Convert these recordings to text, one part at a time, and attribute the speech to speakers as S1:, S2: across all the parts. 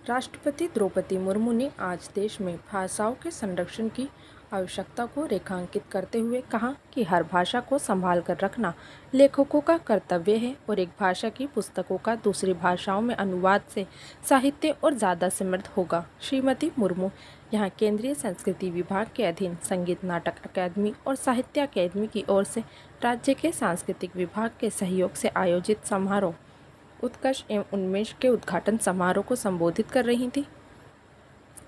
S1: राष्ट्रपति द्रौपदी मुर्मू ने आज देश में भाषाओं के संरक्षण की आवश्यकता को रेखांकित करते हुए कहा कि हर भाषा को संभाल कर रखना लेखकों का कर्तव्य है और एक भाषा की पुस्तकों का दूसरी भाषाओं में अनुवाद से साहित्य और ज़्यादा समृद्ध होगा। श्रीमती मुर्मू यहाँ केंद्रीय संस्कृति विभाग के अधीन संगीत नाटक अकादमी और साहित्य अकादमी की ओर से राज्य के सांस्कृतिक विभाग के सहयोग से आयोजित समारोह उत्कर्ष एवं उन्मेष के उद्घाटन समारोह को संबोधित कर रही थी।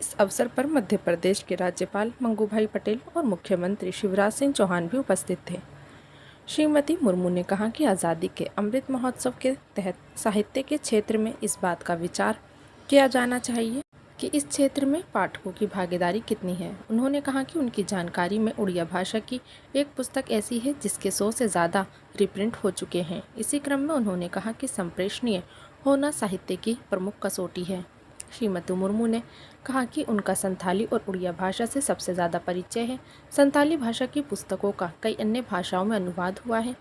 S1: इस अवसर पर मध्य प्रदेश के राज्यपाल मंगूभाई पटेल और मुख्यमंत्री शिवराज सिंह चौहान भी उपस्थित थे। श्रीमती मुर्मू ने कहा कि आज़ादी के अमृत महोत्सव के तहत साहित्य के क्षेत्र में इस बात का विचार किया जाना चाहिए कि इस क्षेत्र में पाठकों की भागीदारी कितनी है। उन्होंने कहा कि उनकी जानकारी में उड़िया भाषा की एक पुस्तक ऐसी है जिसके 100 से ज़्यादा रिप्रिंट हो चुके हैं। इसी क्रम में उन्होंने कहा कि संप्रेषणीय होना साहित्य की प्रमुख कसौटी है। श्रीमती मुर्मू ने कहा कि उनका संथाली और उड़िया भाषा से सबसे ज़्यादा परिचय है। संथाली भाषा की पुस्तकों का कई अन्य भाषाओं में अनुवाद हुआ है।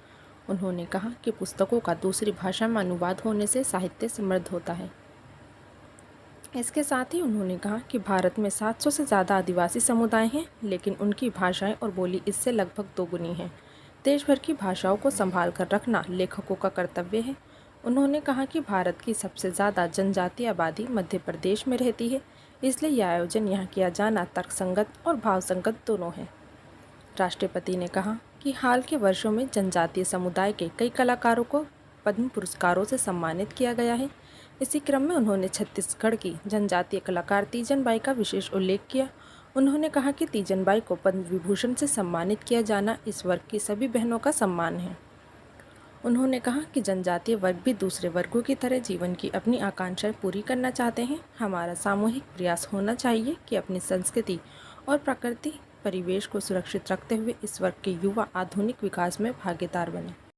S1: उन्होंने कहा कि पुस्तकों का दूसरी भाषा में अनुवाद होने से साहित्य समृद्ध होता है। इसके साथ ही उन्होंने कहा कि भारत में 700 से ज़्यादा आदिवासी समुदाय हैं, लेकिन उनकी भाषाएं और बोली इससे लगभग दोगुनी है। देश भर की भाषाओं को संभाल कर रखना लेखकों का कर्तव्य है। उन्होंने कहा कि भारत की सबसे ज़्यादा जनजातीय आबादी मध्य प्रदेश में रहती है, इसलिए यह आयोजन यहाँ किया जाना तर्कसंगत और भावसंगत दोनों है। राष्ट्रपति ने कहा कि हाल के वर्षों में जनजातीय समुदाय के कई कलाकारों को पद्म पुरस्कारों से सम्मानित किया गया है। इसी क्रम में उन्होंने छत्तीसगढ़ की जनजातीय कलाकार तीजन बाई का विशेष उल्लेख किया। उन्होंने कहा कि तीजन बाई को पद्म विभूषण से सम्मानित किया जाना इस वर्ग की सभी बहनों का सम्मान है। उन्होंने कहा कि जनजातीय वर्ग भी दूसरे वर्गों की तरह जीवन की अपनी आकांक्षाएं पूरी करना चाहते हैं। हमारा सामूहिक प्रयास होना चाहिए कि अपनी संस्कृति और प्रकृति परिवेश को सुरक्षित रखते हुए इस वर्ग के युवा आधुनिक विकास में भागीदार बने।